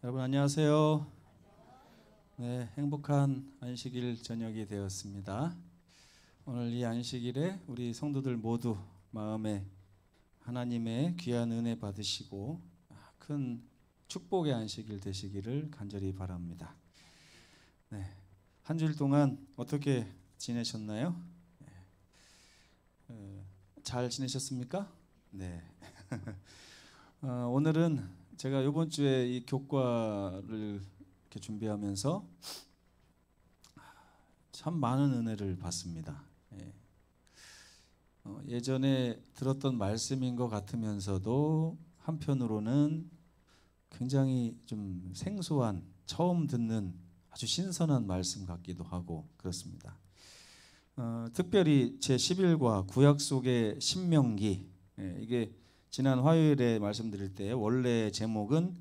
여러분 안녕하세요. 네, 행복한 안식일 저녁이 되었습니다. 오늘 이 안식일에 우리 성도들 모두 마음에 하나님의 귀한 은혜 받으시고 큰 축복의 안식일 되시기를 간절히 바랍니다. 네, 한 주일 동안 어떻게 지내셨나요? 잘 지내셨습니까? 네. 오늘은 제가 이번 주에 이 교과를 이렇게 준비하면서 참 많은 은혜를 받습니다. 예전에 들었던 말씀인 것 같으면서도 한편으로는 굉장히 좀 생소한, 처음 듣는 아주 신선한 말씀 같기도 하고 그렇습니다. 특별히 제11과 구약 속의 신명기, 이게 지난 화요일에 말씀드릴 때 원래 제목은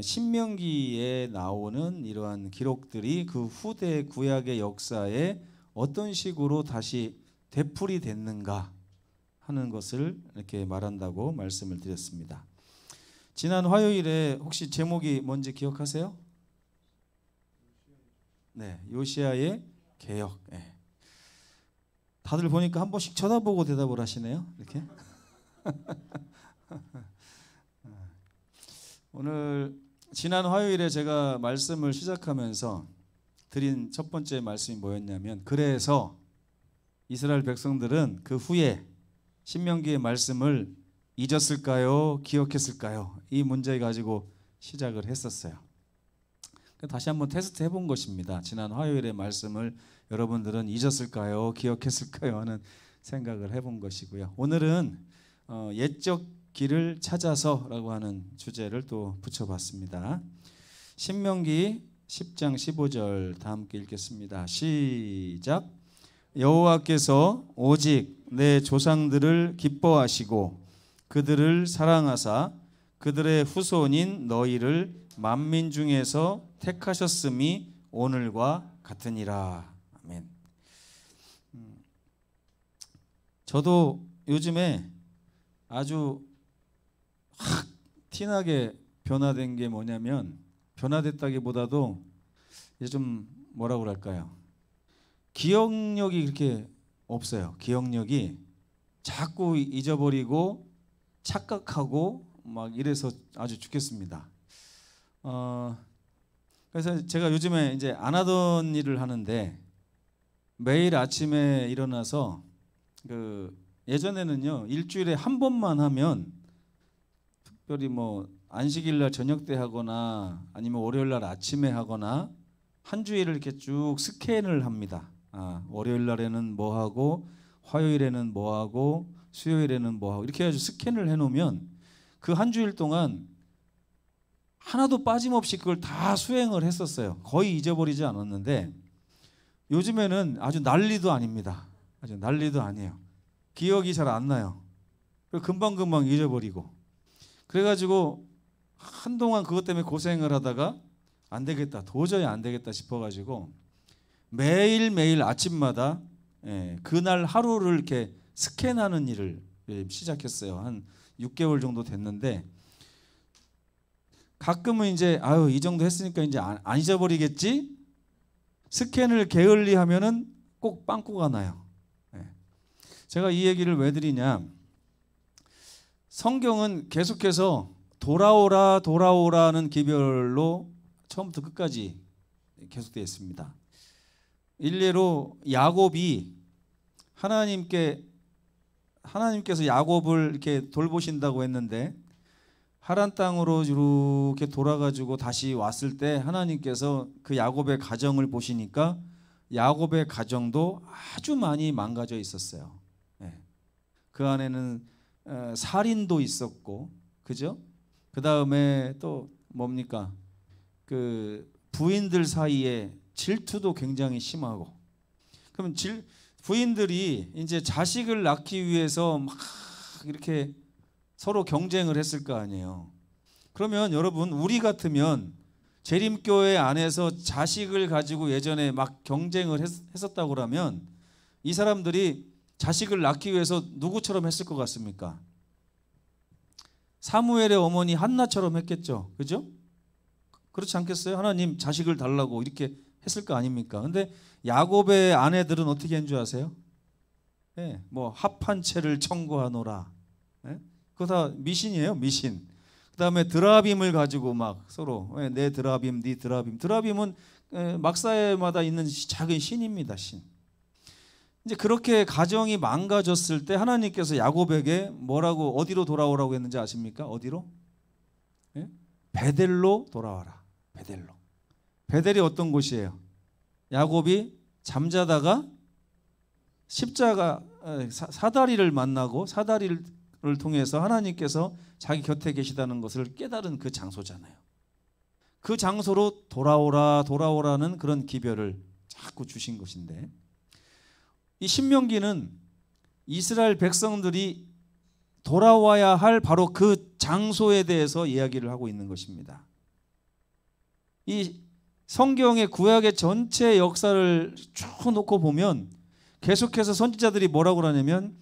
신명기에 나오는 이러한 기록들이 그 후대 구약의 역사에 어떤 식으로 다시 되풀이 됐는가 하는 것을 이렇게 말한다고 말씀을 드렸습니다. 지난 화요일에 혹시 제목이 뭔지 기억하세요? 네, 요시야의 개혁. 네. 다들 보니까 한 번씩 쳐다보고 대답을 하시네요. 이렇게. 오늘 지난 화요일에 제가 말씀을 시작하면서 드린 첫 번째 말씀이 뭐였냐면, 그래서 이스라엘 백성들은 그 후에 신명기의 말씀을 잊었을까요? 기억했을까요? 이 문제 가지고 시작을 했었어요. 다시 한번 테스트 해본 것입니다. 지난 화요일의 말씀을 여러분들은 잊었을까요? 기억했을까요? 하는 생각을 해본 것이고요. 오늘은 옛적 길을 찾아서라고 하는 주제를 또 붙여봤습니다. 신명기 10장 15절 다 함께 읽겠습니다. 시작. 여호와께서 오직 내 조상들을 기뻐하시고 그들을 사랑하사 그들의 후손인 너희를 만민 중에서 택하셨음이 오늘과 같으니라. 아멘. 저도 요즘에 아주 확 티나게 변화된 게 뭐냐면, 변화됐다기보다도 이제 좀 뭐라고 그럴까요? 기억력이 그렇게 없어요. 기억력이 자꾸 잊어버리고 착각하고 막 이래서 아주 죽겠습니다. 그래서 제가 요즘에 이제 안 하던 일을 하는데, 매일 아침에 일어나서 예전에는요 일주일에 한 번만 하면, 특별히 뭐 안식일 날 저녁 때 하거나 아니면 월요일 날 아침에 하거나 한 주일을 이렇게 쭉 스캔을 합니다. 월요일 날에는 뭐 하고, 화요일에는 뭐 하고, 수요일에는 뭐 하고, 이렇게 해가지고 스캔을 해놓으면 그 한 주일 동안 하나도 빠짐없이 그걸 다 수행을 했었어요. 거의 잊어버리지 않았는데, 요즘에는 아주 난리도 아닙니다. 아주 난리도 아니에요. 기억이 잘 안 나요. 금방금방 잊어버리고. 그래가지고 한동안 그것 때문에 고생을 하다가 안 되겠다, 도저히 안 되겠다 싶어가지고 매일매일 아침마다 그날 하루를 이렇게 스캔하는 일을 시작했어요. 한 6개월 정도 됐는데, 가끔은 이제 이 정도 했으니까 이제 안 잊어버리겠지? 스캔을 게을리 하면은 꼭 빵꾸가 나요. 제가 이 얘기를 왜 드리냐, 성경은 계속해서 돌아오라 돌아오라는 기별로 처음부터 끝까지 계속되어 있습니다. 일례로 야곱이 하나님께서 야곱을 이렇게 돌보신다고 했는데, 하란 땅으로 이렇게 돌아가지고 다시 왔을 때 하나님께서 그 야곱의 가정을 보시니까 야곱의 가정도 아주 많이 망가져 있었어요. 그 안에는 살인도 있었고, 그죠? 그 다음에 또 뭡니까? 그 부인들 사이에 질투도 굉장히 심하고. 그럼 부인들이 이제 자식을 낳기 위해서 막 이렇게 서로 경쟁을 했을 거 아니에요. 그러면 여러분, 우리 같으면 재림교회 안에서 자식을 가지고 예전에 막 경쟁을 했었다고 그러면 이 사람들이 자식을 낳기 위해서 누구처럼 했을 것 같습니까? 사무엘의 어머니 한나처럼 했겠죠. 그죠? 그렇지 않겠어요? 하나님 자식을 달라고 이렇게 했을 거 아닙니까? 근데 야곱의 아내들은 어떻게 한 줄 아세요? 예, 뭐 합한 채를 청구하노라. 예? 그거 다 미신이에요, 미신. 그다음에 드라빔을 가지고 막 서로 내 드라빔, 네 드라빔. 드라빔은 막사에마다 있는 작은 신입니다, 신. 이제 그렇게 가정이 망가졌을 때 하나님께서 야곱에게 뭐라고 어디로 돌아오라고 했는지 아십니까? 어디로? 예? 베델로 돌아와라. 베델로. 베델이 어떤 곳이에요? 야곱이 잠자다가 십자가 사다리를 만나고 사다리를 통해서 하나님께서 자기 곁에 계시다는 것을 깨달은 그 장소잖아요. 그 장소로 돌아오라는 그런 기별을 자꾸 주신 것인데, 이 신명기는 이스라엘 백성들이 돌아와야 할 바로 그 장소에 대해서 이야기를 하고 있는 것입니다. 이 성경의 구약의 전체 역사를 쭉 놓고 보면 계속해서 선지자들이 뭐라고 하냐면,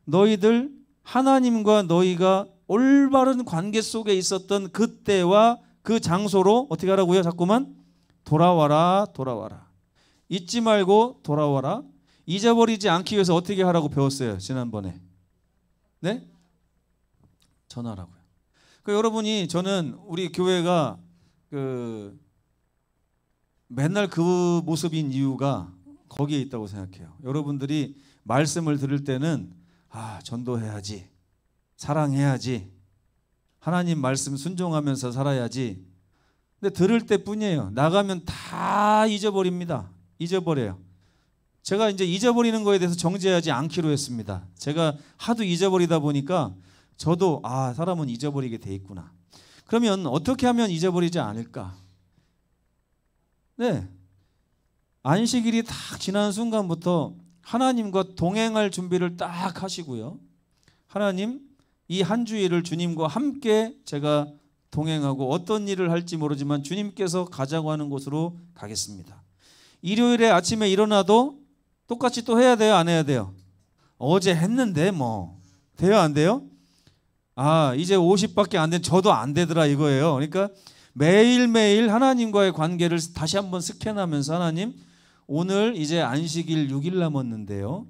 너희들 하나님과 너희가 올바른 관계 속에 있었던 그때와 그 장소로 어떻게 하라고요? 자꾸만 돌아와라. 잊지 말고 돌아와라. 잊어버리지 않기 위해서 어떻게 하라고 배웠어요? 지난번에. 네? 전하라고요. 여러분이, 저는 우리 교회가 맨날 그 모습인 이유가 거기에 있다고 생각해요. 여러분들이 말씀을 들을 때는 전도해야지, 사랑해야지, 하나님 말씀 순종하면서 살아야지. 근데 들을 때뿐이에요. 나가면 다 잊어버립니다. 잊어버려요. 제가 이제 잊어버리는 거에 대해서 정죄하지 않기로 했습니다. 제가 하도 잊어버리다 보니까 저도 사람은 잊어버리게 돼 있구나. 그러면 어떻게 하면 잊어버리지 않을까? 네, 안식일이 딱 지난 순간부터 하나님과 동행할 준비를 딱 하시고요. 하나님, 이 한 주일을 주님과 함께 제가 동행하고 어떤 일을 할지 모르지만 주님께서 가자고 하는 곳으로 가겠습니다. 일요일에 아침에 일어나도 똑같이 또 해야 돼요, 안 해야 돼요? 어제 했는데 뭐 돼요, 안 돼요? 이제 50밖에 안 된, 저도 안 되더라 이거예요. 그러니까 매일매일 하나님과의 관계를 다시 한번 스캔하면서, 하나님, 오늘 이제 안식일 6일 남았는데요,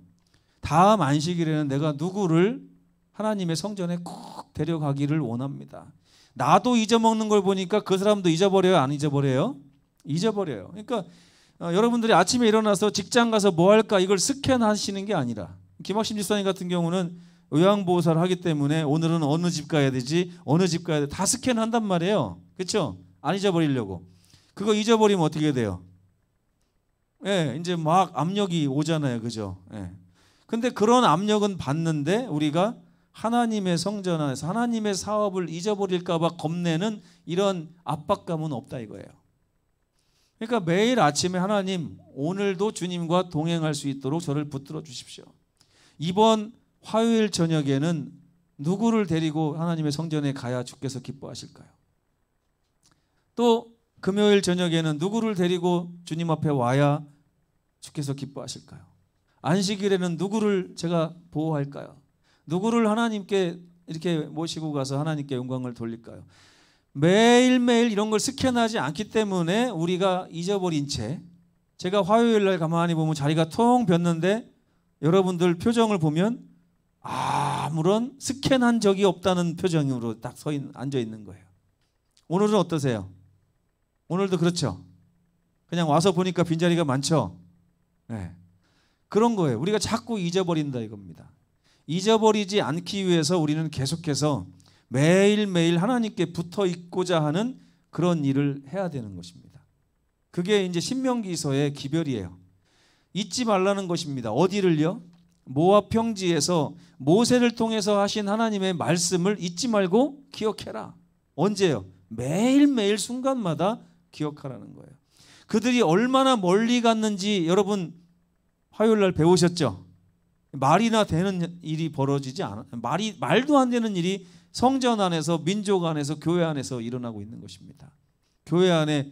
다음 안식일에는 내가 누구를 하나님의 성전에 꼭 데려가기를 원합니다. 나도 잊어먹는 걸 보니까 그 사람도 잊어버려요, 안 잊어버려요? 잊어버려요. 그러니까 여러분들이 아침에 일어나서 직장 가서 뭐 할까 이걸 스캔하시는 게 아니라, 김학심 집사님 같은 경우는 요양보호사를 하기 때문에 오늘은 어느 집 가야 되지, 어느 집 가야 돼, 다 스캔한단 말이에요. 그렇죠? 안 잊어버리려고. 그거 잊어버리면 어떻게 돼요? 이제 막 압력이 오잖아요, 그죠? 근데 그런 압력은 받는데 우리가 하나님의 성전 안에서 하나님의 사업을 잊어버릴까 봐 겁내는 이런 압박감은 없다 이거예요. 그러니까 매일 아침에, 하나님, 오늘도 주님과 동행할 수 있도록 저를 붙들어 주십시오. 이번 화요일 저녁에는 누구를 데리고 하나님의 성전에 가야 주께서 기뻐하실까요? 또 금요일 저녁에는 누구를 데리고 주님 앞에 와야 주께서 기뻐하실까요? 안식일에는 누구를 제가 보호할까요? 누구를 하나님께 이렇게 모시고 가서 하나님께 영광을 돌릴까요? 매일매일 이런 걸 스캔하지 않기 때문에 우리가 잊어버린 채, 제가 화요일 날 가만히 보면 자리가 통 ቢ었는데 여러분들 표정을 보면 아무런 스캔한 적이 없다는 표정으로 딱 앉아 있는 거예요. 오늘은 어떠세요? 오늘도 그렇죠? 그냥 와서 보니까 빈자리가 많죠? 그런 거예요. 우리가 자꾸 잊어버린다 이겁니다. 잊어버리지 않기 위해서 우리는 계속해서 매일매일 하나님께 붙어 있고자 하는 그런 일을 해야 되는 것입니다. 그게 이제 신명기서의 기별이에요. 잊지 말라는 것입니다. 어디를요? 모압 평지에서 모세를 통해서 하신 하나님의 말씀을 잊지 말고 기억해라. 언제요? 매일매일 순간마다 기억하라는 거예요. 그들이 얼마나 멀리 갔는지 여러분 화요일 날 배우셨죠? 말이나 되는 일이 벌어지지 않아. 말도 안 되는 일이 성전 안에서, 민족 안에서, 교회 안에서 일어나고 있는 것입니다. 교회 안에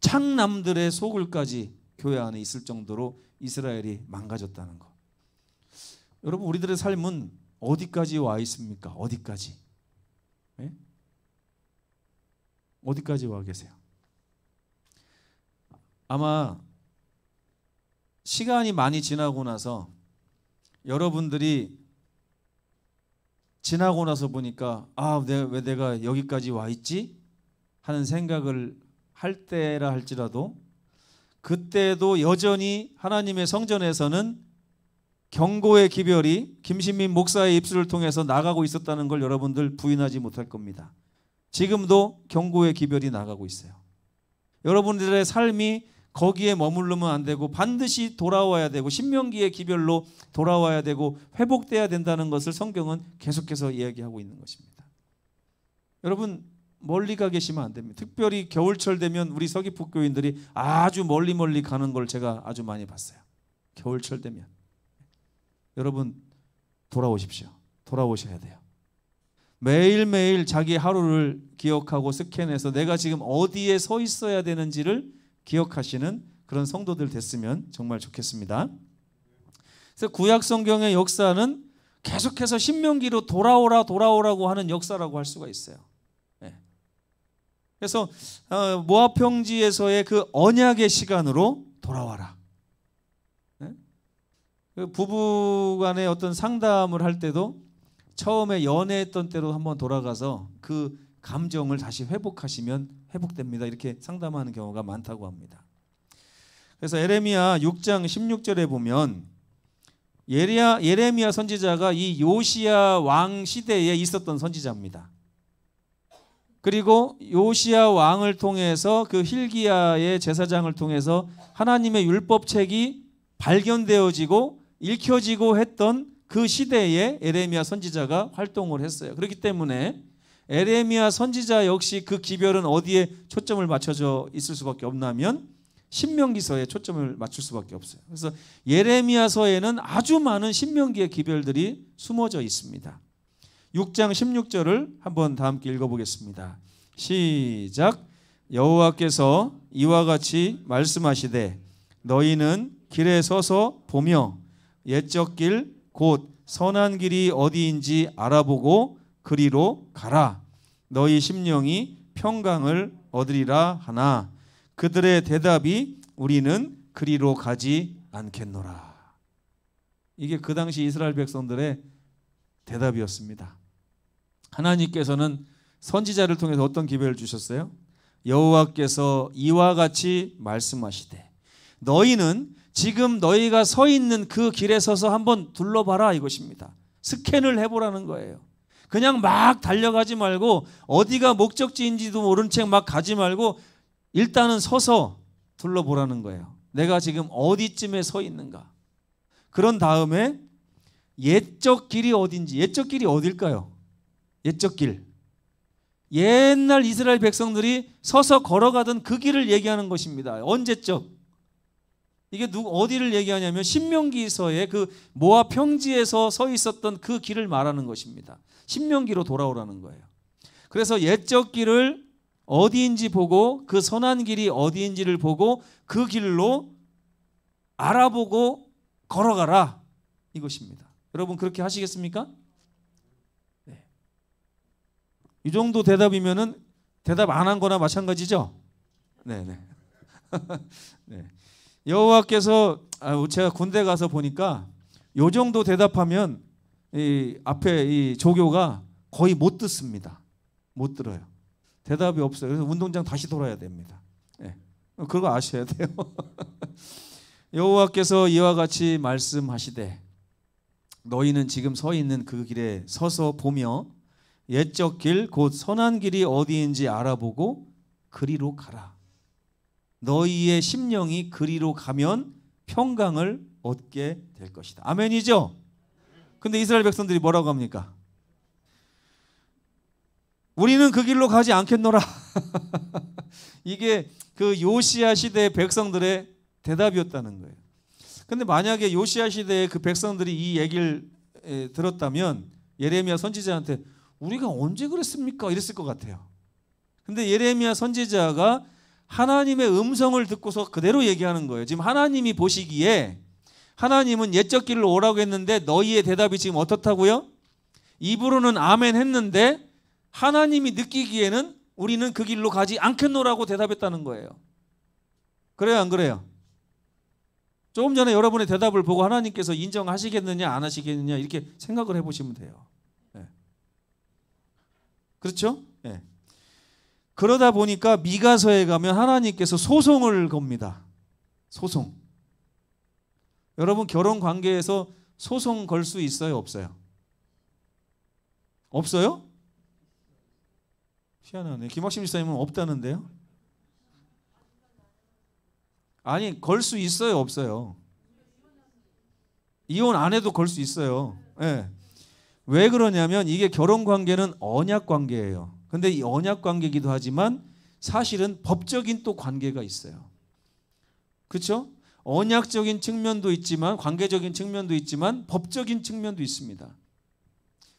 창남들의 소굴까지 교회 안에 있을 정도로 이스라엘이 망가졌다는 것. 여러분, 우리들의 삶은 어디까지 와 있습니까? 어디까지? 어디까지 와 계세요? 아마 시간이 많이 지나고 나서 여러분들이 지나고 나서 보니까 왜 내가 여기까지 와 있지? 하는 생각을 할 때라 할지라도 그때도 여전히 하나님의 성전에서는 경고의 기별이 김신민 목사의 입술을 통해서 나가고 있었다는 걸 여러분들 부인하지 못할 겁니다. 지금도 경고의 기별이 나가고 있어요. 여러분들의 삶이 거기에 머무르면 안 되고 반드시 돌아와야 되고 신명기의 기별로 돌아와야 되고 회복돼야 된다는 것을 성경은 계속해서 이야기하고 있는 것입니다. 여러분 멀리 가 계시면 안 됩니다. 특별히 겨울철 되면 우리 서귀포 교인들이 아주 멀리 가는 걸 제가 아주 많이 봤어요. 겨울철 되면 여러분 돌아오십시오. 돌아오셔야 돼요. 매일매일 자기 하루를 기억하고 스캔해서 내가 지금 어디에 서 있어야 되는지를 기억하시는 그런 성도들 됐으면 정말 좋겠습니다. 그래서 구약 성경의 역사는 계속해서 신명기로 돌아오라고 하는 역사라고 할 수가 있어요. 그래서 모압 평지에서의 그 언약의 시간으로 돌아와라. 부부 간의 어떤 상담을 할 때도 처음에 연애했던 때로 한번 돌아가서 그 감정을 다시 회복하시면 회복됩니다. 이렇게 상담하는 경우가 많다고 합니다. 그래서 에레미야 6장 16절에 보면 예레미야 선지자가 이 요시야 왕 시대에 있었던 선지자입니다. 그리고 요시야 왕을 통해서 그 hil기야의 제사장을 통해서 하나님의 율법책이 발견되어지고 읽혀지고 했던 그 시대에 에레미야 선지자가 활동을 했어요. 그렇기 때문에 에레미야 선지자 역시 그 기별은 어디에 초점을 맞춰져 있을 수밖에 없냐면 신명기서에 초점을 맞출 수밖에 없어요. 그래서 예레미야서에는 아주 많은 신명기의 기별들이 숨어져 있습니다. 6장 16절을 한번 다 함께 읽어보겠습니다. 시작. 여호와께서 이와 같이 말씀하시되 너희는 길에 서서 보며 옛적 길 곧 선한 길이 어디인지 알아보고 그리로 가라. 너희 심령이 평강을 얻으리라 하나 그들의 대답이 우리는 그리로 가지 않겠노라. 이게 그 당시 이스라엘 백성들의 대답이었습니다. 하나님께서는 선지자를 통해서 어떤 기별을 주셨어요? 여호와께서 이와 같이 말씀하시되 너희는 지금 너희가 서 있는 그 길에 서서 한번 둘러봐라 이것입니다. 스캔을 해보라는 거예요. 그냥 막 달려가지 말고 어디가 목적지인지도 모른 채 막 가지 말고 일단은 서서 둘러보라는 거예요. 내가 지금 어디쯤에 서 있는가. 그런 다음에 옛적 길이 어딘지. 옛적 길이 어딜까요? 옛적 길. 옛날 이스라엘 백성들이 서서 걸어가던 그 길을 얘기하는 것입니다. 언제적? 이게 어디를 얘기하냐면 신명기서의 그 모압 평지에서 서 있었던 그 길을 말하는 것입니다. 신명기로 돌아오라는 거예요. 그래서 옛적 길을 어디인지 보고 그 선한 길이 어디인지를 보고 그 길로 알아보고 걸어가라 이것입니다. 여러분 그렇게 하시겠습니까? 네. 이 정도 대답이면은 대답 안 한 거나 마찬가지죠? 네네. 네. 여호와께서 제가 군대 가서 보니까 요 정도 대답하면 이 앞에 이 조교가 거의 못 듣습니다. 못 들어요. 대답이 없어요. 그래서 운동장 다시 돌아야 됩니다. 네. 그거 아셔야 돼요. 여호와께서 이와 같이 말씀하시되 너희는 지금 서 있는 그 길에 서서 보며 옛적 길 곧 선한 길이 어디인지 알아보고 그리로 가라. 너희의 심령이 그리로 가면 평강을 얻게 될 것이다. 아멘이죠? 근데 이스라엘 백성들이 뭐라고 합니까? 우리는 그 길로 가지 않겠노라. 이게 그 요시야 시대의 백성들의 대답이었다는 거예요. 근데 만약에 요시야 시대의 그 백성들이 이 얘기를 들었다면 예레미야 선지자한테 우리가 언제 그랬습니까? 이랬을 것 같아요. 근데 예레미야 선지자가 하나님의 음성을 듣고서 그대로 얘기하는 거예요. 지금 하나님이 보시기에 하나님은 옛적 길로 오라고 했는데 너희의 대답이 지금 어떻다고요? 입으로는 아멘 했는데 하나님이 느끼기에는 우리는 그 길로 가지 않겠노라고 대답했다는 거예요. 그래요, 안 그래요? 조금 전에 여러분의 대답을 보고 하나님께서 인정하시겠느냐 안 하시겠느냐 이렇게 생각을 해보시면 돼요. 네. 그렇죠? 네. 그러다 보니까 미가서에 가면 하나님께서 소송을 겁니다. 소송. 여러분 결혼 관계에서 소송 걸 수 있어요, 없어요? 없어요? 희한하네. 김학심 집사님은 없다는데요? 아니, 걸 수 있어요, 없어요? 이혼 안 해도 걸 수 있어요. 네. 왜 그러냐면 이게 결혼 관계는 언약 관계예요. 근데 이 언약 관계이기도 하지만 사실은 법적인 또 관계가 있어요. 그렇죠? 언약적인 측면도 있지만 관계적인 측면도 있지만 법적인 측면도 있습니다.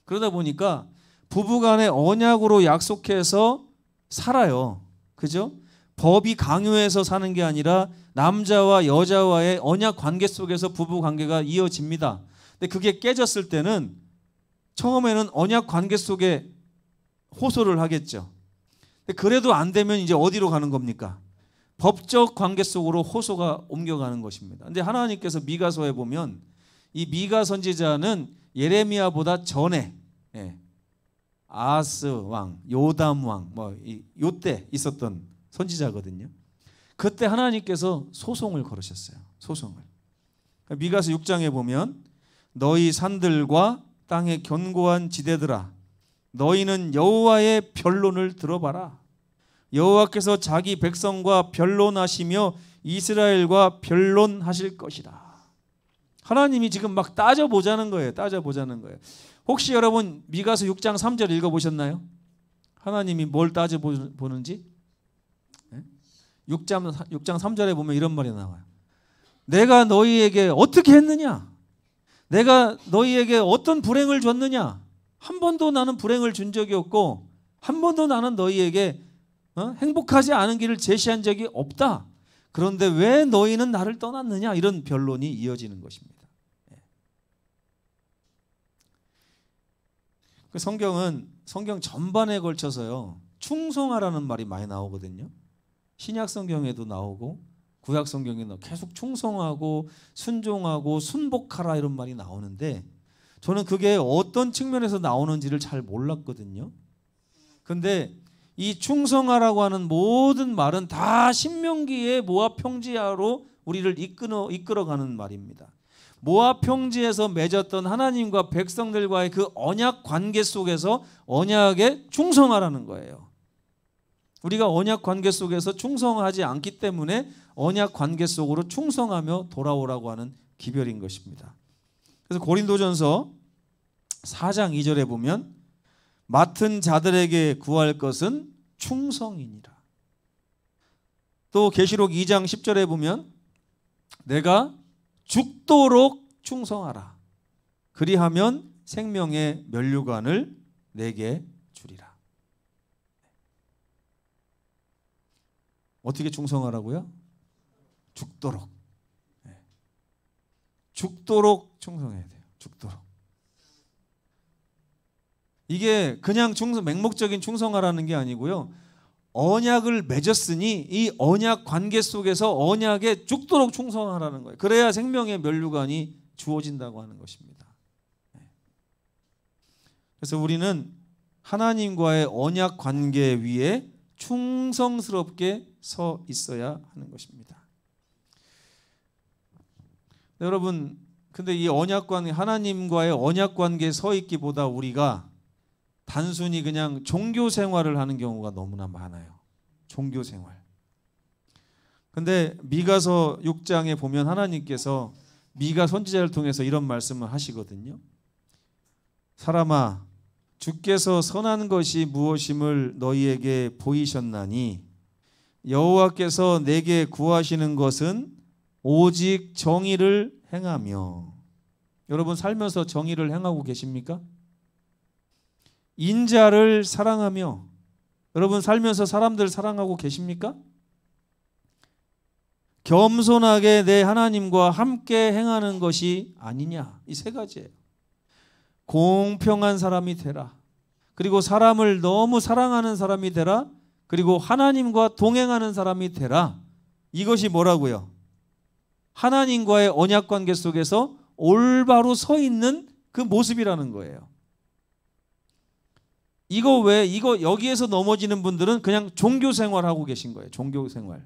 그러다 보니까 부부간에 언약으로 약속해서 살아요. 그죠? 법이 강요해서 사는 게 아니라 남자와 여자와의 언약 관계 속에서 부부 관계가 이어집니다. 근데 그게 깨졌을 때는 처음에는 언약 관계 속에 호소를 하겠죠. 근데 그래도 안 되면 이제 어디로 가는 겁니까? 법적 관계 속으로 호소가 옮겨가는 것입니다. 근데 하나님께서 미가서에 보면 이 미가 선지자는 예레미야보다 전에 아하스 왕, 요담 왕 요때 있었던 선지자거든요. 그때 하나님께서 소송을 걸으셨어요. 소송을. 미가서 6장에 보면 너희 산들과 땅의 견고한 지대들아 너희는 여호와의 변론을 들어봐라. 여호와께서 자기 백성과 변론하시며 이스라엘과 변론하실 것이다. 하나님이 지금 막 따져보자는 거예요. 따져보자는 거예요. 혹시 여러분 미가서 6장 3절 읽어보셨나요? 하나님이 뭘 따져보는지? 6장 3절에 보면 이런 말이 나와요. 내가 너희에게 어떻게 했느냐? 내가 너희에게 어떤 불행을 줬느냐? 한 번도 나는 불행을 준 적이 없고 한 번도 나는 너희에게 행복하지 않은 길을 제시한 적이 없다. 그런데 왜 너희는 나를 떠났느냐? 이런 변론이 이어지는 것입니다. 그 성경 전반에 걸쳐서요 충성하라는 말이 많이 나오거든요. 신약 성경에도 나오고 구약 성경에도 계속 충성하고 순종하고 순복하라 이런 말이 나오는데 저는 그게 어떤 측면에서 나오는지를 잘 몰랐거든요. 근데 이 충성하라고 하는 모든 말은 다 신명기의 모압 평지하로 우리를 이끌어가는 말입니다. 모압 평지에서 맺었던 하나님과 백성들과의 그 언약 관계 속에서 언약에 충성하라는 거예요. 우리가 언약 관계 속에서 충성하지 않기 때문에 언약 관계 속으로 충성하며 돌아오라고 하는 기별인 것입니다. 그래서 고린도전서 4장 2절에 보면 맡은 자들에게 구할 것은 충성이니라. 또 계시록 2장 10절에 보면 내가 죽도록 충성하라. 그리하면 생명의 면류관을 내게 주리라. 어떻게 충성하라고요? 죽도록. 죽도록 충성해야 돼요. 죽도록. 이게 그냥 맹목적인 충성하라는 게 아니고요. 언약을 맺었으니 이 언약 관계 속에서 언약에 죽도록 충성하라는 거예요. 그래야 생명의 면류관이 주어진다고 하는 것입니다. 그래서 우리는 하나님과의 언약 관계 위에 충성스럽게 서 있어야 하는 것입니다. 여러분, 근데 이 언약 관계, 하나님과의 언약 관계에 서 있기보다 우리가 단순히 그냥 종교 생활을 하는 경우가 너무나 많아요. 종교 생활. 근데 미가서 6장에 보면 하나님께서 미가 선지자를 통해서 이런 말씀을 하시거든요. 사람아, 주께서 선한 것이 무엇임을 너희에게 보이셨나니 여호와께서 내게 구하시는 것은 오직 정의를 행하며. 여러분 살면서 정의를 행하고 계십니까? 인자를 사랑하며. 여러분 살면서 사람들 사랑하고 계십니까? 겸손하게 내 하나님과 함께 행하는 것이 아니냐. 이 세 가지예요. 공평한 사람이 되라. 그리고 사람을 너무 사랑하는 사람이 되라. 그리고 하나님과 동행하는 사람이 되라. 이것이 뭐라고요? 하나님과의 언약 관계 속에서 올바로 서 있는 그 모습이라는 거예요. 이거 여기에서 넘어지는 분들은 그냥 종교 생활하고 계신 거예요. 종교 생활.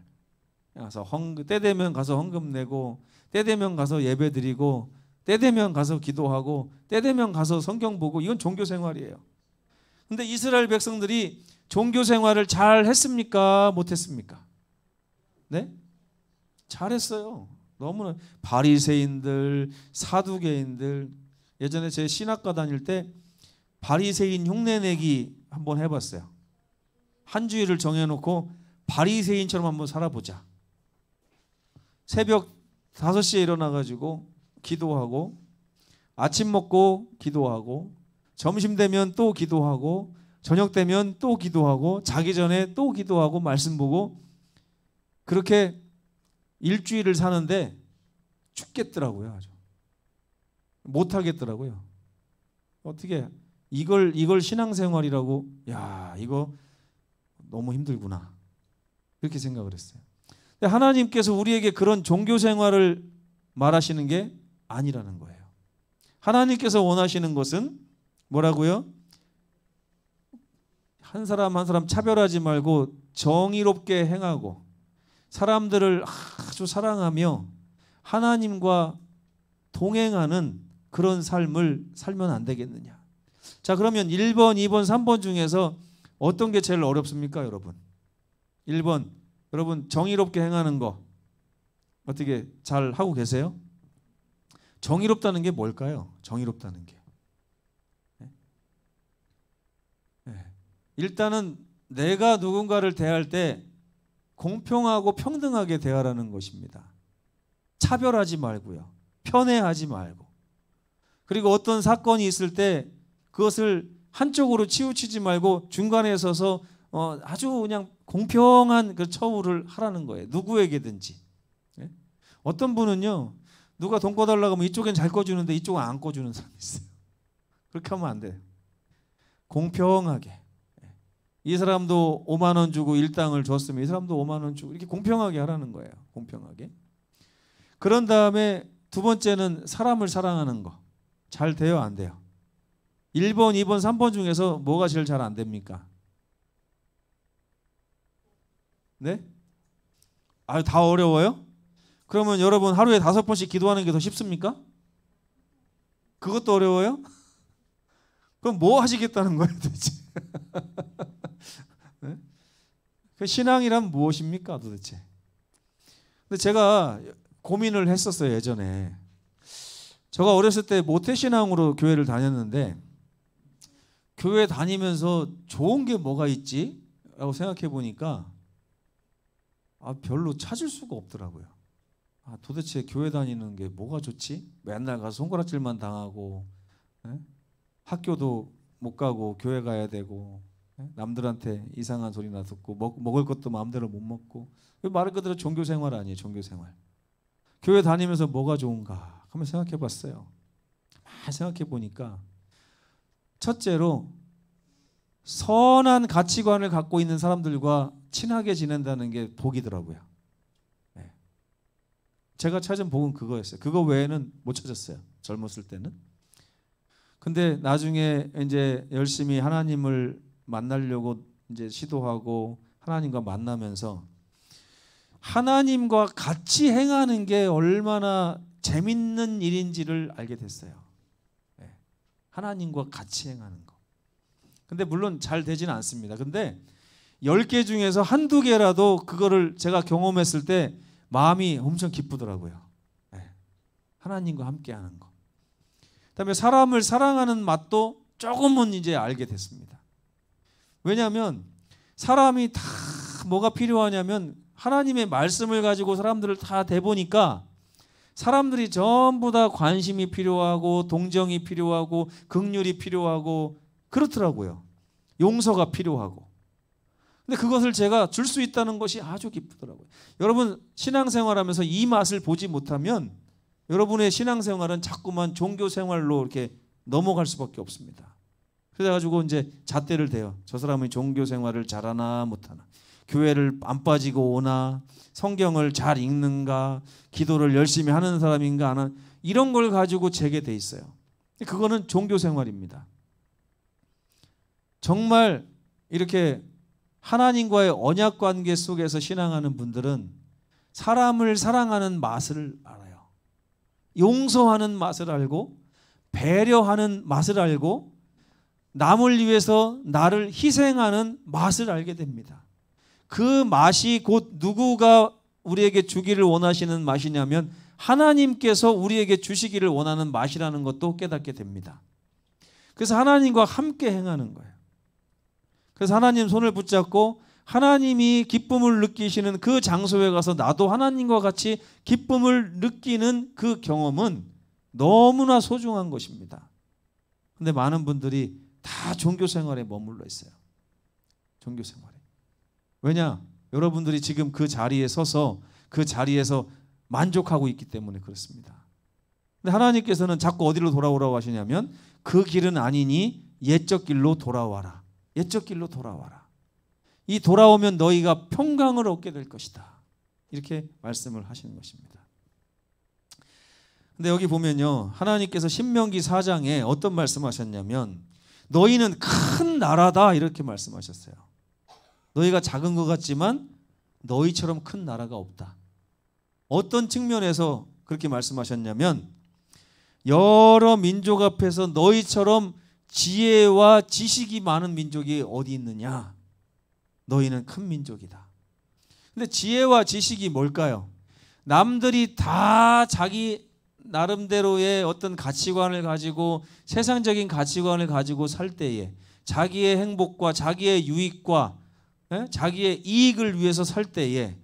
가서 때 되면 가서 헌금 내고, 때 되면 가서 예배 드리고, 때 되면 가서 기도하고, 때 되면 가서 성경 보고, 이건 종교 생활이에요. 근데 이스라엘 백성들이 종교 생활을 잘 했습니까? 못 했습니까? 네? 잘했어요. 너무나 바리새인들, 사두개인들. 예전에 제 신학과 다닐 때 바리새인 흉내내기 한번 해봤어요. 한 주일을 정해놓고 바리새인처럼 한번 살아보자. 새벽 5시에 일어나가지고 기도하고, 아침 먹고 기도하고, 점심 되면 또 기도하고, 저녁 되면 또 기도하고, 자기 전에 또 기도하고, 말씀 보고, 그렇게 일주일을 사는데 죽겠더라고요. 아주 못하겠더라고요. 어떻게 이걸 신앙생활이라고, 야, 이거 너무 힘들구나, 그렇게 생각을 했어요. 근데 하나님께서 우리에게 그런 종교 생활을 말하시는 게 아니라는 거예요. 하나님께서 원하시는 것은 뭐라고요? 한 사람 한 사람 차별하지 말고 정의롭게 행하고, 사람들을 아주 사랑하며 하나님과 동행하는 그런 삶을 살면 안 되겠느냐. 자, 그러면 1번, 2번, 3번 중에서 어떤 게 제일 어렵습니까, 여러분? 1번, 여러분 정의롭게 행하는 거 어떻게 잘 하고 계세요? 정의롭다는 게 뭘까요? 정의롭다는 게. 일단은 내가 누군가를 대할 때 공평하고 평등하게 대하라는 것입니다. 차별하지 말고요. 편애하지 말고. 그리고 어떤 사건이 있을 때 그것을 한쪽으로 치우치지 말고 중간에 서서 아주 그냥 공평한 그 처우를 하라는 거예요. 누구에게든지. 어떤 분은요, 누가 돈 꺼달라고 하면 이쪽엔 잘 꺼주는데 이쪽은 안 꺼주는 사람이 있어요. 그렇게 하면 안 돼요. 공평하게. 이 사람도 5만 원 주고 일당을 줬으면 이 사람도 5만 원 주고, 이렇게 공평하게 하라는 거예요. 공평하게. 그런 다음에 두 번째는 사람을 사랑하는 거. 잘 돼요, 안 돼요? 1번, 2번, 3번 중에서 뭐가 제일 잘 안 됩니까? 네? 다 어려워요? 그러면 여러분 하루에 5번씩 기도하는 게 더 쉽습니까? 그것도 어려워요? 그럼 뭐 하시겠다는 거예요, 도대체? 네? 그 신앙이란 무엇입니까, 도대체? 근데 제가 고민을 했었어요, 예전에. 제가 어렸을 때 모태신앙으로 교회를 다녔는데, 교회 다니면서 좋은 게 뭐가 있지? 라고 생각해 보니까 별로 찾을 수가 없더라고요. 도대체 교회 다니는 게 뭐가 좋지? 맨날 가서 손가락질만 당하고, 학교도 못 가고 교회 가야 되고, 남들한테 이상한 소리나 듣고, 먹을 것도 마음대로 못 먹고. 말 그대로 종교생활 아니에요, 종교생활. 교회 다니면서 뭐가 좋은가 한번 생각해 봤어요. 생각해 보니까 첫째로 선한 가치관을 갖고 있는 사람들과 친하게 지낸다는 게 복이더라고요. 제가 찾은 복은 그거였어요. 그거 외에는 못 찾았어요, 젊었을 때는. 근데 나중에 이제 열심히 하나님을 만나려고 이제 시도하고 하나님과 만나면서 하나님과 같이 행하는 게 얼마나 재밌는 일인지를 알게 됐어요. 하나님과 같이 행하는 거. 근데 물론 잘 되지는 않습니다. 근데 10개 중에서 한두 개라도 그거를 제가 경험했을 때 마음이 엄청 기쁘더라고요. 하나님과 함께 하는 거. 그다음에 사람을 사랑하는 맛도 조금은 이제 알게 됐습니다. 왜냐하면 사람이 다 뭐가 필요하냐면 하나님의 말씀을 가지고 사람들을 다 대보니까 사람들이 전부 다 관심이 필요하고 동정이 필요하고 긍휼이 필요하고 그렇더라고요. 용서가 필요하고. 근데 그것을 제가 줄 수 있다는 것이 아주 기쁘더라고요. 여러분 신앙생활하면서 이 맛을 보지 못하면 여러분의 신앙생활은 자꾸만 종교생활로 이렇게 넘어갈 수밖에 없습니다. 그래가지고 이제 잣대를 대요. 저 사람이 종교생활을 잘하나 못하나. 교회를 안 빠지고 오나, 성경을 잘 읽는가, 기도를 열심히 하는 사람인가 안 하는, 이런 걸 가지고 재게 돼 있어요. 그거는 종교 생활입니다. 정말 이렇게 하나님과의 언약 관계 속에서 신앙하는 분들은 사람을 사랑하는 맛을 알아요. 용서하는 맛을 알고, 배려하는 맛을 알고, 남을 위해서 나를 희생하는 맛을 알게 됩니다. 그 맛이 곧 누구가 우리에게 주기를 원하시는 맛이냐면 하나님께서 우리에게 주시기를 원하는 맛이라는 것도 깨닫게 됩니다. 그래서 하나님과 함께 행하는 거예요. 그래서 하나님 손을 붙잡고 하나님이 기쁨을 느끼시는 그 장소에 가서 나도 하나님과 같이 기쁨을 느끼는 그 경험은 너무나 소중한 것입니다. 그런데 많은 분들이 다 종교 생활에 머물러 있어요. 종교 생활에. 왜냐? 여러분들이 지금 그 자리에 서서 그 자리에서 만족하고 있기 때문에 그렇습니다. 근데 하나님께서는 자꾸 어디로 돌아오라고 하시냐면 그 길은 아니니 옛적 길로 돌아와라. 옛적 길로 돌아와라. 이 돌아오면 너희가 평강을 얻게 될 것이다. 이렇게 말씀을 하시는 것입니다. 근데 여기 보면요, 하나님께서 신명기 4장에 어떤 말씀하셨냐면 너희는 큰 나라다 이렇게 말씀하셨어요. 너희가 작은 것 같지만 너희처럼 큰 나라가 없다. 어떤 측면에서 그렇게 말씀하셨냐면 여러 민족 앞에서 너희처럼 지혜와 지식이 많은 민족이 어디 있느냐? 너희는 큰 민족이다. 근데 지혜와 지식이 뭘까요? 남들이 다 자기 나름대로의 어떤 가치관을 가지고 세상적인 가치관을 가지고 살 때에 자기의 행복과 자기의 유익과 자기의 이익을 위해서 살 때에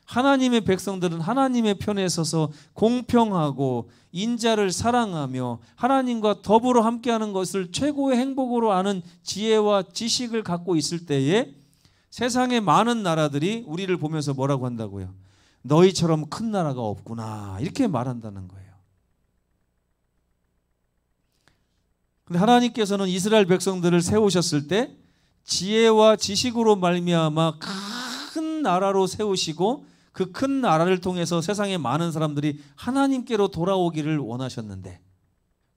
하나님의 백성들은 하나님의 편에 서서 공평하고 인자를 사랑하며 하나님과 더불어 함께하는 것을 최고의 행복으로 아는 지혜와 지식을 갖고 있을 때에 세상의 많은 나라들이 우리를 보면서 뭐라고 한다고요? 너희처럼 큰 나라가 없구나 이렇게 말한다는 거예요. 근데 하나님께서는 이스라엘 백성들을 세우셨을 때 지혜와 지식으로 말미암아 큰 나라로 세우시고 그 큰 나라를 통해서 세상의 많은 사람들이 하나님께로 돌아오기를 원하셨는데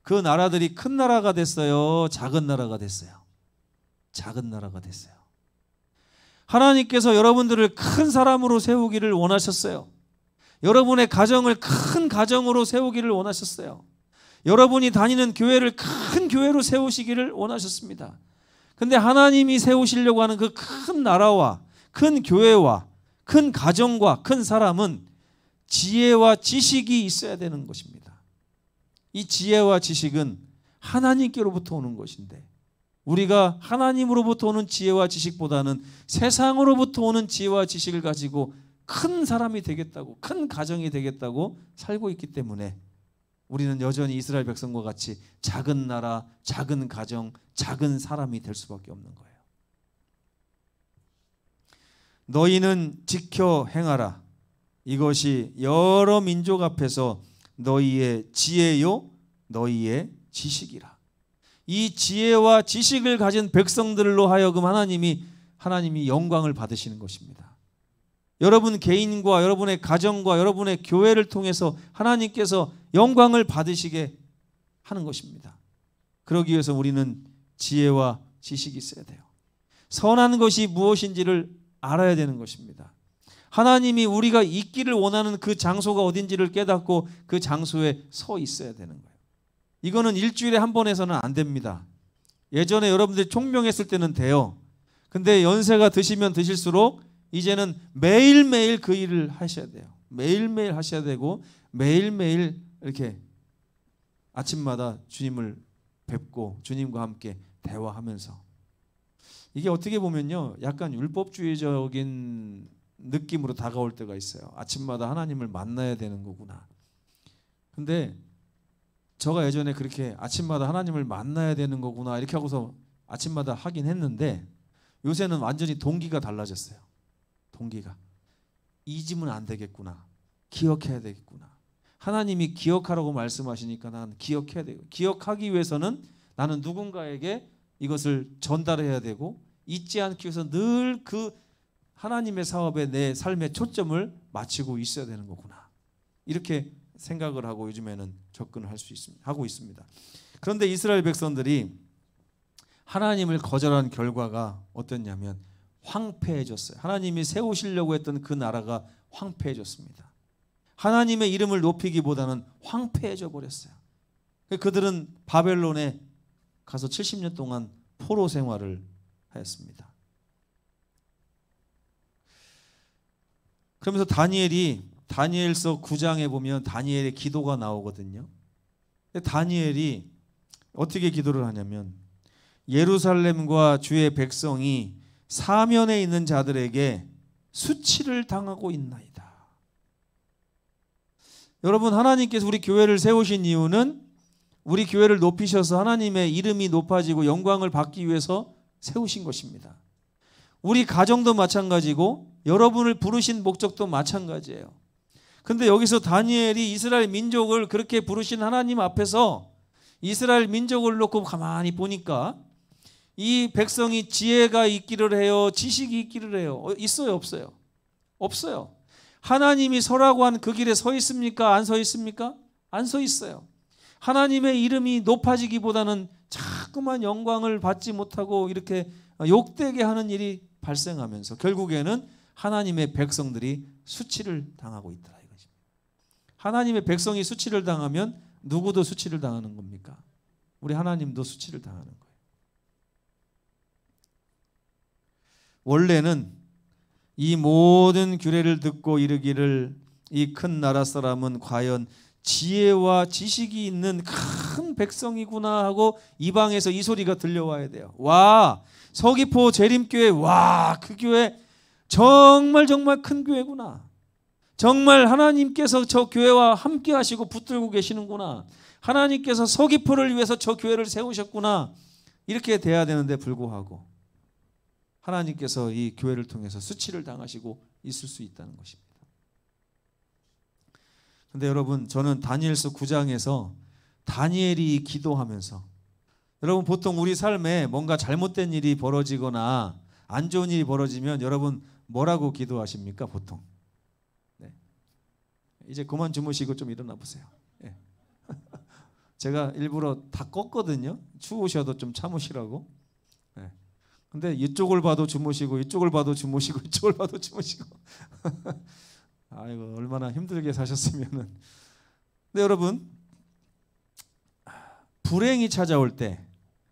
그 나라들이 큰 나라가 됐어요? 작은 나라가 됐어요? 작은 나라가 됐어요. 하나님께서 여러분들을 큰 사람으로 세우기를 원하셨어요. 여러분의 가정을 큰 가정으로 세우기를 원하셨어요. 여러분이 다니는 교회를 큰 교회로 세우시기를 원하셨습니다. 근데 하나님이 세우시려고 하는 그 큰 나라와 큰 교회와 큰 가정과 큰 사람은 지혜와 지식이 있어야 되는 것입니다. 이 지혜와 지식은 하나님께로부터 오는 것인데 우리가 하나님으로부터 오는 지혜와 지식보다는 세상으로부터 오는 지혜와 지식을 가지고 큰 사람이 되겠다고, 큰 가정이 되겠다고 살고 있기 때문에 우리는 여전히 이스라엘 백성과 같이 작은 나라, 작은 가정, 작은 사람이 될 수밖에 없는 거예요. 너희는 지켜 행하라. 이것이 여러 민족 앞에서 너희의 지혜요 너희의 지식이라. 이 지혜와 지식을 가진 백성들로 하여금 하나님이 영광을 받으시는 것입니다. 여러분 개인과 여러분의 가정과 여러분의 교회를 통해서 하나님께서 영광을 받으시게 하는 것입니다. 그러기 위해서 우리는 지혜와 지식이 있어야 돼요. 선한 것이 무엇인지를 알아야 되는 것입니다. 하나님이 우리가 있기를 원하는 그 장소가 어딘지를 깨닫고 그 장소에 서 있어야 되는 거예요. 이거는 일주일에 한 번 해서는 안 됩니다. 예전에 여러분들이 총명했을 때는 돼요. 근데 연세가 드시면 드실수록 이제는 매일매일 그 일을 하셔야 돼요. 매일매일 하셔야 되고 매일매일 이렇게 아침마다 주님을 뵙고 주님과 함께 대화하면서 이게 어떻게 보면요 약간 율법주의적인 느낌으로 다가올 때가 있어요. 아침마다 하나님을 만나야 되는 거구나. 근데 제가 예전에 그렇게 아침마다 하나님을 만나야 되는 거구나 이렇게 하고서 아침마다 하긴 했는데 요새는 완전히 동기가 달라졌어요. 동기가 잊으면 안 되겠구나. 기억해야 되겠구나. 하나님이 기억하라고 말씀하시니까 난 기억해야 되고 기억하기 위해서는 나는 누군가에게 이것을 전달해야 되고 잊지 않기 위해서 늘 그 하나님의 사업에 내 삶의 초점을 맞추고 있어야 되는 거구나. 이렇게 생각을 하고 요즘에는 접근을 할 수 있습니다. 하고 있습니다. 그런데 이스라엘 백성들이 하나님을 거절한 결과가 어땠냐면 황폐해졌어요. 하나님이 세우시려고 했던 그 나라가 황폐해졌습니다. 하나님의 이름을 높이기보다는 황폐해져 버렸어요. 그들은 바벨론에 가서 70년 동안 포로 생활을 하였습니다. 그러면서 다니엘서 9장에 보면 다니엘의 기도가 나오거든요. 다니엘이 어떻게 기도를 하냐면 예루살렘과 주의 백성이 사면에 있는 자들에게 수치를 당하고 있나이다. 여러분, 하나님께서 우리 교회를 세우신 이유는 우리 교회를 높이셔서 하나님의 이름이 높아지고 영광을 받기 위해서 세우신 것입니다. 우리 가정도 마찬가지고 여러분을 부르신 목적도 마찬가지예요. 근데 여기서 다니엘이 이스라엘 민족을 그렇게 부르신 하나님 앞에서 이스라엘 민족을 놓고 가만히 보니까 이 백성이 지혜가 있기를 해요? 지식이 있기를 해요? 있어요? 없어요? 없어요. 하나님이 서라고 한 그 길에 서 있습니까? 안 서 있습니까? 안 서 있어요. 하나님의 이름이 높아지기보다는 자꾸만 영광을 받지 못하고 이렇게 욕되게 하는 일이 발생하면서 결국에는 하나님의 백성들이 수치를 당하고 있더라 이거죠. 하나님의 백성이 수치를 당하면 누구도 수치를 당하는 겁니까? 우리 하나님도 수치를 당하는 거예요. 원래는 이 모든 규례를 듣고 이르기를 이 큰 나라 사람은 과연 지혜와 지식이 있는 큰 백성이구나 하고 이방에서 이 소리가 들려와야 돼요. 와, 서귀포 재림교회, 와, 그 교회 정말 큰 교회구나. 정말 하나님께서 저 교회와 함께 하시고 붙들고 계시는구나. 하나님께서 서귀포를 위해서 저 교회를 세우셨구나. 이렇게 돼야 되는데 불구하고 하나님께서 이 교회를 통해서 수치를 당하시고 있을 수 있다는 것입니다. 근데 여러분, 저는 다니엘서 9장에서 다니엘이 기도하면서, 여러분 보통 우리 삶에 뭔가 잘못된 일이 벌어지거나 안 좋은 일이 벌어지면 여러분 뭐라고 기도하십니까? 보통 이제 그만 주무시고 좀 일어나 보세요. 네. 제가 일부러 다 껐거든요. 추우셔도 좀 참으시라고. 네. 근데 이쪽을 봐도 주무시고 이쪽을 봐도 주무시고 이쪽을 봐도 주무시고 아이고 얼마나 힘들게 사셨으면은. 근데 여러분, 불행이 찾아올 때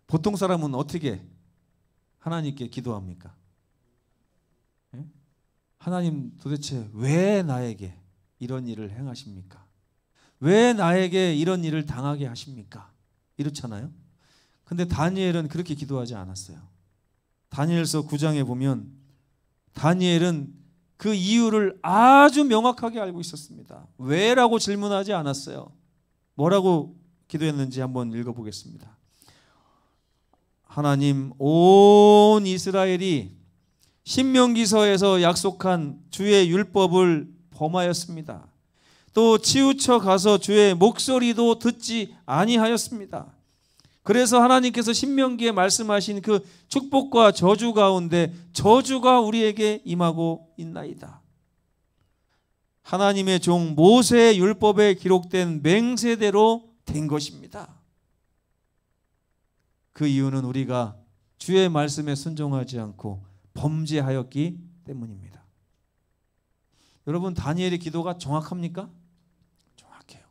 보통 사람은 어떻게 하나님께 기도합니까? 네? 하나님 도대체 왜 나에게 이런 일을 행하십니까? 왜 나에게 이런 일을 당하게 하십니까? 이렇잖아요. 근데 다니엘은 그렇게 기도하지 않았어요. 다니엘서 9장에 보면 다니엘은 그 이유를 아주 명확하게 알고 있었습니다. 왜라고 질문하지 않았어요. 뭐라고 기도했는지 한번 읽어보겠습니다. 하나님, 온 이스라엘이 신명기서에서 약속한 주의 율법을 범하였습니다. 또 치우쳐 가서 주의 목소리도 듣지 아니하였습니다. 그래서 하나님께서 신명기에 말씀하신 그 축복과 저주 가운데 저주가 우리에게 임하고 있나이다. 하나님의 종 모세의 율법에 기록된 맹세대로 된 것입니다. 그 이유는 우리가 주의 말씀에 순종하지 않고 범죄하였기 때문입니다. 여러분, 다니엘의 기도가 정확합니까? 정확해요.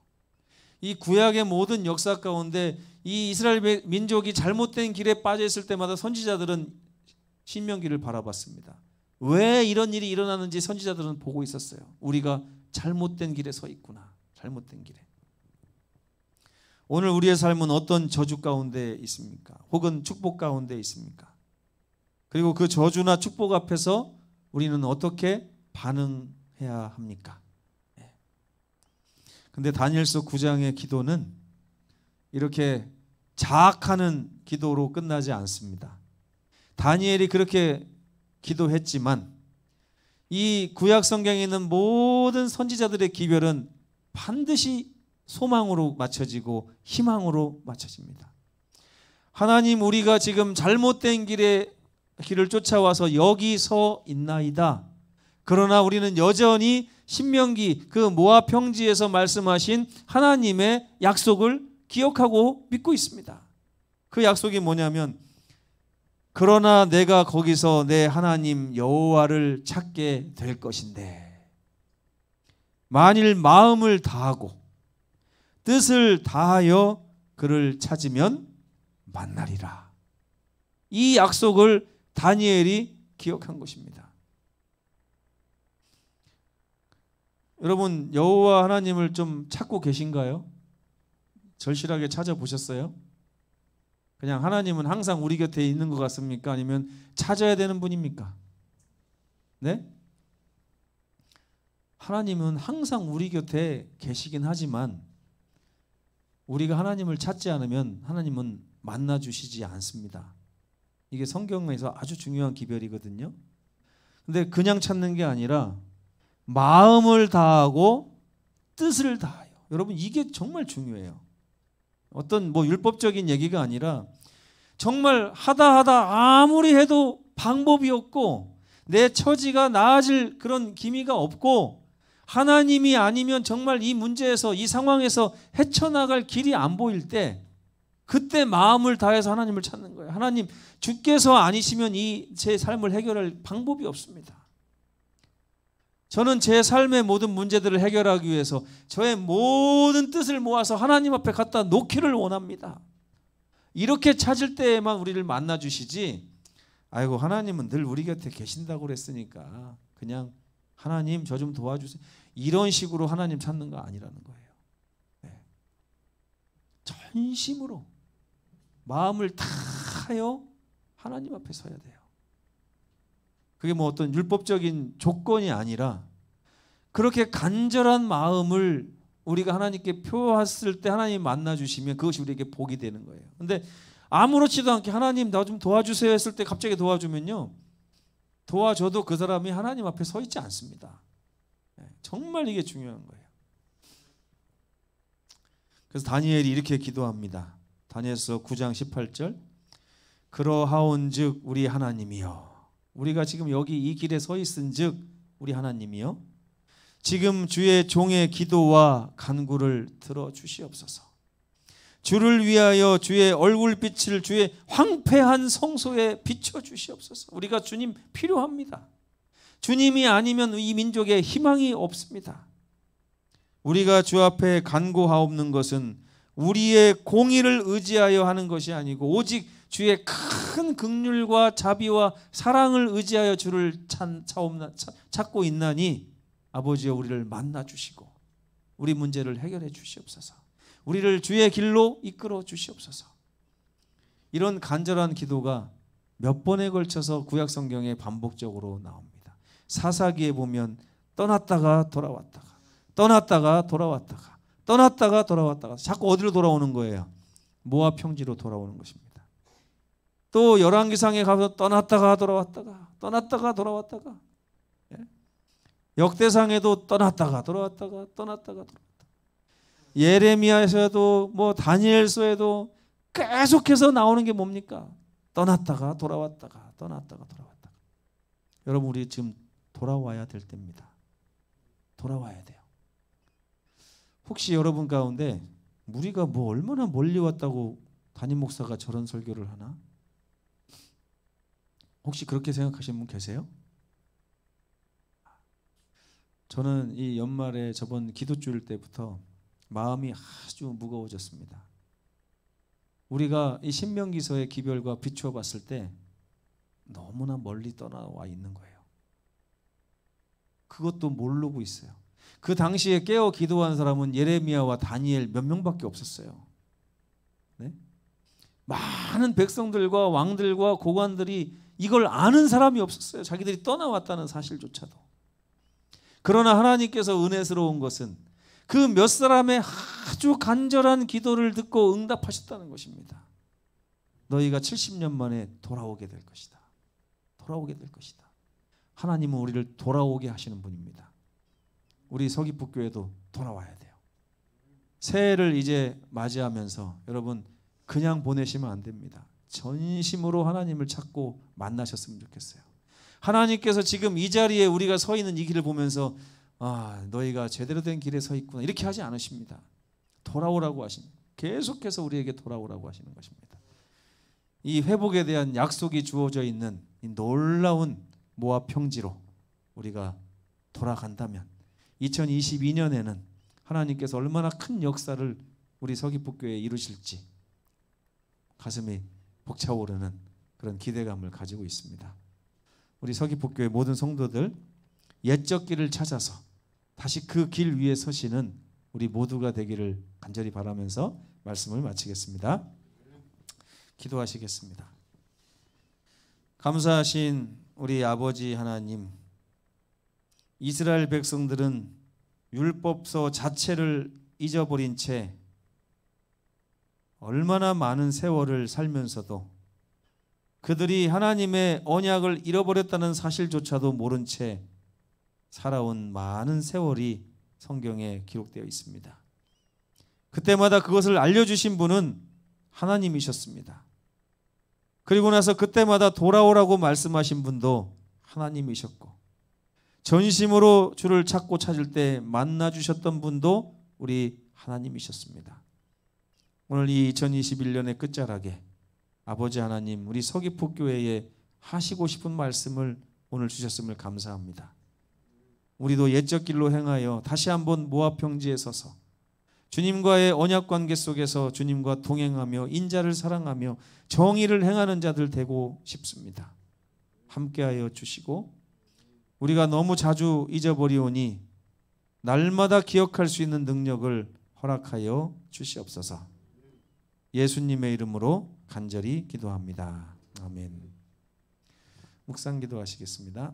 이 구약의 모든 역사 가운데 이 이스라엘 민족이 잘못된 길에 빠져 있을 때마다 선지자들은 신명기를 바라봤습니다. 왜 이런 일이 일어나는지 선지자들은 보고 있었어요. 우리가 잘못된 길에 서 있구나. 잘못된 길에. 오늘 우리의 삶은 어떤 저주 가운데 있습니까? 혹은 축복 가운데 있습니까? 그리고 그 저주나 축복 앞에서 우리는 어떻게 반응해야 합니까? 근데 다니엘서 9장의 기도는 이렇게 자학하는 기도로 끝나지 않습니다. 다니엘이 그렇게 기도했지만 이 구약 성경에 있는 모든 선지자들의 기별은 반드시 소망으로 맞춰지고 희망으로 맞춰집니다. 하나님, 우리가 지금 잘못된 길에 길을 쫓아와서 여기 서 있나이다. 그러나 우리는 여전히 신명기 그 모압 평지에서 말씀하신 하나님의 약속을 기억하고 믿고 있습니다. 그 약속이 뭐냐면 그러나 내가 거기서 내 하나님 여호와를 찾게 될 것인데 만일 마음을 다하고 뜻을 다하여 그를 찾으면 만나리라. 이 약속을 다니엘이 기억한 것입니다. 여러분 여호와 하나님을 좀 찾고 계신가요? 절실하게 찾아보셨어요? 그냥 하나님은 항상 우리 곁에 있는 것 같습니까? 아니면 찾아야 되는 분입니까? 네? 하나님은 항상 우리 곁에 계시긴 하지만 우리가 하나님을 찾지 않으면 하나님은 만나주시지 않습니다. 이게 성경에서 아주 중요한 기별이거든요. 근데 그냥 찾는 게 아니라 마음을 다하고 뜻을 다하여. 여러분 이게 정말 중요해요. 어떤 뭐 율법적인 얘기가 아니라 정말 하다 아무리 해도 방법이 없고 내 처지가 나아질 그런 기미가 없고 하나님이 아니면 정말 이 문제에서 이 상황에서 헤쳐나갈 길이 안 보일 때 그때 마음을 다해서 하나님을 찾는 거예요. 하나님 주께서 아니시면 이 제 삶을 해결할 방법이 없습니다. 저는 제 삶의 모든 문제들을 해결하기 위해서 저의 모든 뜻을 모아서 하나님 앞에 갖다 놓기를 원합니다. 이렇게 찾을 때에만 우리를 만나 주시지 아이고 하나님은 늘 우리 곁에 계신다고 그랬으니까 그냥 하나님 저 좀 도와주세요. 이런 식으로 하나님 찾는 거 아니라는 거예요. 네. 전심으로 마음을 다하여 하나님 앞에 서야 돼요. 그게 뭐 어떤 율법적인 조건이 아니라 그렇게 간절한 마음을 우리가 하나님께 표했을 때 하나님 만나 주시면 그것이 우리에게 복이 되는 거예요. 근데 아무렇지도 않게 하나님 나 좀 도와주세요 했을 때 갑자기 도와주면요. 도와줘도 그 사람이 하나님 앞에 서 있지 않습니다. 정말 이게 중요한 거예요. 그래서 다니엘이 이렇게 기도합니다. 다니엘서 9장 18절 그러하온즉 우리 하나님이여 우리가 지금 여기 이 길에 서 있은즉 우리 하나님이여 지금 주의 종의 기도와 간구를 들어주시옵소서. 주를 위하여 주의 얼굴빛을 주의 황폐한 성소에 비춰주시옵소서. 우리가 주님 필요합니다. 주님이 아니면 이 민족에 희망이 없습니다. 우리가 주 앞에 간구하옵는 것은 우리의 공의를 의지하여 하는 것이 아니고 오직 주의 큰 긍휼과 자비와 사랑을 의지하여 주를 찾고 있나니 아버지여 우리를 만나 주시고 우리 문제를 해결해 주시옵소서. 우리를 주의 길로 이끌어 주시옵소서. 이런 간절한 기도가 몇 번에 걸쳐서 구약 성경에 반복적으로 나옵니다. 사사기에 보면 떠났다가 돌아왔다가 떠났다가 돌아왔다가 떠났다가 돌아왔다가 자꾸 어디로 돌아오는 거예요? 모압 평지로 돌아오는 것입니다. 또 열왕기상에 가서 떠났다가 돌아왔다가 떠났다가 돌아왔다가 역대상에도 떠났다가 돌아왔다가 떠났다가 돌아왔다가 예레미야에서도 뭐 다니엘서에도 계속해서 나오는 게 뭡니까? 떠났다가 돌아왔다가 떠났다가 돌아왔다가. 여러분 우리 지금 돌아와야 될 때입니다. 돌아와야 돼요. 혹시 여러분 가운데 우리가 뭐 얼마나 멀리 왔다고 담임 목사가 저런 설교를 하나? 혹시 그렇게 생각하시는 분 계세요? 저는 이 연말에 저번 기도주일 때부터 마음이 아주 무거워졌습니다. 우리가 이 신명기서의 기별과 비추어 봤을 때 너무나 멀리 떠나와 있는 거예요. 그것도 모르고 있어요. 그 당시에 깨어 기도한 사람은 예레미야와 다니엘 몇 명밖에 없었어요. 네? 많은 백성들과 왕들과 고관들이 이걸 아는 사람이 없었어요. 자기들이 떠나왔다는 사실조차도. 그러나 하나님께서 은혜스러운 것은 그 몇 사람의 아주 간절한 기도를 듣고 응답하셨다는 것입니다. 너희가 70년 만에 돌아오게 될 것이다. 돌아오게 될 것이다. 하나님은 우리를 돌아오게 하시는 분입니다. 우리 서귀포교회도 돌아와야 돼요. 새해를 이제 맞이하면서 여러분 그냥 보내시면 안 됩니다. 전심으로 하나님을 찾고 만나셨으면 좋겠어요. 하나님께서 지금 이 자리에 우리가 서 있는 이 길을 보면서 너희가 제대로 된 길에 서 있구나 이렇게 하지 않으십니다. 돌아오라고 하십니다. 계속해서 우리에게 돌아오라고 하시는 것입니다. 이 회복에 대한 약속이 주어져 있는 이 놀라운 모압 평지로 우리가 돌아간다면 2022년에는 하나님께서 얼마나 큰 역사를 우리 서귀포교회에 이루실지 가슴이 벅차오르는 그런 기대감을 가지고 있습니다. 우리 서귀포교회 모든 성도들 옛적 길을 찾아서 다시 그 길 위에 서시는 우리 모두가 되기를 간절히 바라면서 말씀을 마치겠습니다. 기도하시겠습니다. 감사하신 우리 아버지 하나님, 이스라엘 백성들은 율법서 자체를 잊어버린 채 얼마나 많은 세월을 살면서도 그들이 하나님의 언약을 잃어버렸다는 사실조차도 모른 채 살아온 많은 세월이 성경에 기록되어 있습니다. 그때마다 그것을 알려주신 분은 하나님이셨습니다. 그리고 나서 그때마다 돌아오라고 말씀하신 분도 하나님이셨고 전심으로 주를 찾고 찾을 때 만나주셨던 분도 우리 하나님이셨습니다. 오늘 이 2021년의 끝자락에 아버지 하나님 우리 서귀포교회에 하시고 싶은 말씀을 오늘 주셨음을 감사합니다. 우리도 옛적 길로 행하여 다시 한번 모압 평지에 서서 주님과의 언약 관계 속에서 주님과 동행하며 인자를 사랑하며 정의를 행하는 자들 되고 싶습니다. 함께하여 주시고 우리가 너무 자주 잊어버리오니 날마다 기억할 수 있는 능력을 허락하여 주시옵소서. 예수님의 이름으로 간절히 기도합니다. 아멘. 묵상 기도하시겠습니다.